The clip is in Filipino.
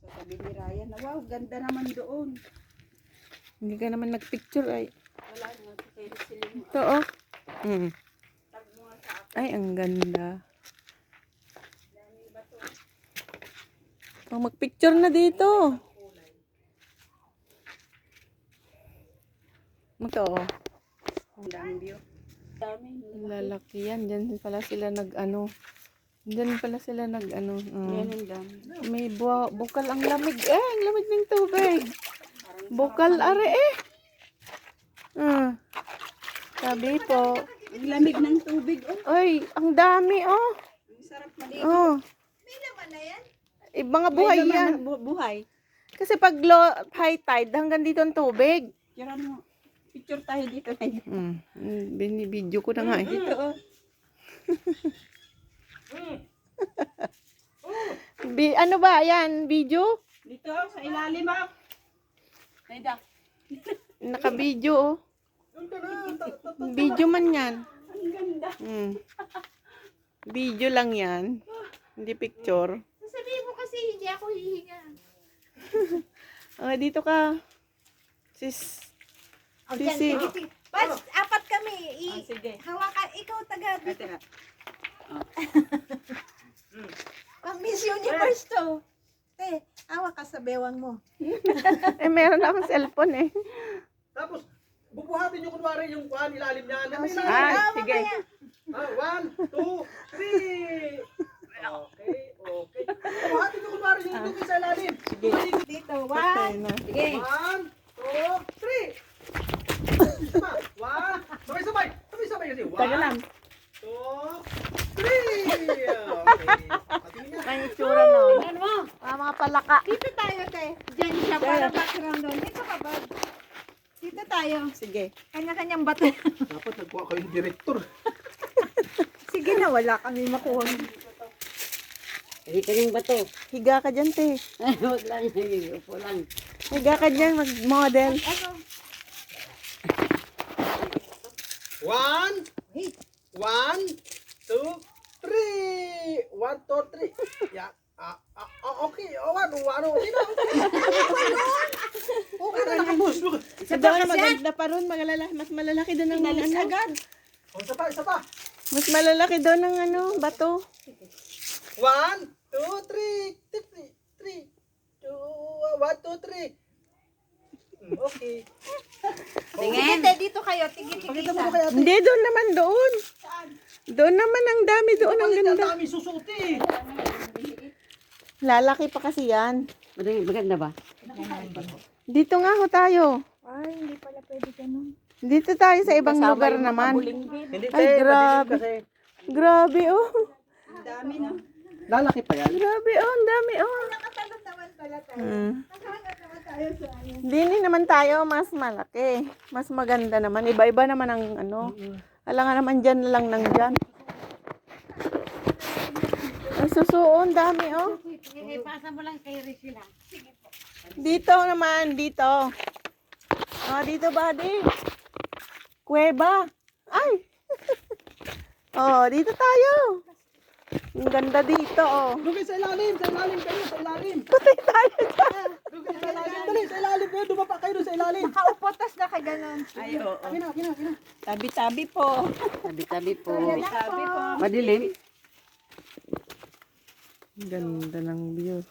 Sa tabi ni Ryan. Wow, ganda naman doon. Hindi ka naman nagpicture ay. Wala nga. Kaya sila mo. Ito oh. Tag mo nga sa akin. Ay, ang ganda. Daming bato. Oh, magpicture na dito. Ito oh. Ang daming view. Daming. Lalaki yan. Diyan pala sila nag-ano. Diyan pala sila nag-ano. Yan ang dami. May bukal ang lamig. Ang lamig ng tubig. Bukal are eh. Sabi po. Ang lamig ng tubig. Oh. Ay, ang dami oh. Ang sarap maligo. Oh. May laman na yan? Mga buhay May laman yan. na buhay. Kasi pag low, high tide, hanggang dito ang tubig. Tira mo. Picture tayo dito. Binibidyo ko na nga eh. Dito oh. Ano ba yan? Video? Dito sa ilalim ah. Hayda. Naka-video oh. Video man yan. Ang ganda. Video lang yan. Hindi picture. Sabihin mo kasi hindi ako hihinga. Dito ka. Sis. Sisi. Bas, apat kami. Sige. Hawakan, ikaw taga. Ate ha. Pang Miss Universe to. Te, hawak ka sa bewang mo. Meron akong cellphone eh. Tapos, bubuhatin nyo kunwari yung kuhan, ilalim niya. Sige. 1, 2, 3. Okay, okay. Bubuhatin nyo kunwari yung tubig sa ilalim. Dito, one. Sige. 1, 2, 3. Sabay-sabay. Sabay-sabay kasi. 1, 2, 3. Okay. Patingin niya. May itsura na. Ano mo? Mga palaka. Dito tayo, te. Diyan siya para background doon. Dito ka ba? Dito tayo. Sige. Kanya-kanyang bato. Dapat nagkuha kayong director. Sige na, wala kami makuha. Hindi ka yung bato. Higa ka dyan, te. Huwag lang. Upo lang. Higa ka dyan, mag-model. Ano? 1, 1, 2, 3. 1, 2, 3. Yeah. Okay. Okay na. Okay na, nakapos. Sa doon, maganda pa ron. Mas malalaki doon ng ano. Isa pa. Mas malalaki doon ng ano, bato. 1, 2, 3. 3. 1, 2, 3. Okay. Sige, te, dito kayo. Tigit-tigit. Pakita mo kaya. Hindi, doon naman doon. Doon naman ang dami doon. Ang Ang ganda. dami susuti. Lalaki pa kasi yan. Maganda ba? Dito nga ho tayo. Ay, hindi pala pwede ganun. Dito tayo sa ibang lugar naman. Hindi Ay, grabe. kasi. Grabe oh. Ang dami na. Lalaki pa yan. Grabe oh, ang dami oh. Nakatalon naman pala tayo. Nakahanap naman tayo sa ano. Dini naman tayo mas malaki. Mas maganda naman. Iba-iba naman ang ano. Alangan naman dyan lang nang dyan. Ay, susuon. Dami oh. Sige, pasa mo lang kay Regina. Dito naman. Dito. Dito buddy. Kuweba. Ay. Dito tayo. Ang ganda dito oh. Dugay sa ilalim kayo, sa ilalim. Patay tayo dyan. Dugay sa ilalim, dali, sa ilalim kayo, dumapa kayo doon sa ilalim. Nakaupotas na ka ganun. Ay, oo. Kina. Tabi-tabi po. Tabi-tabi po. Tabi po. Madilim. Ganda ng view.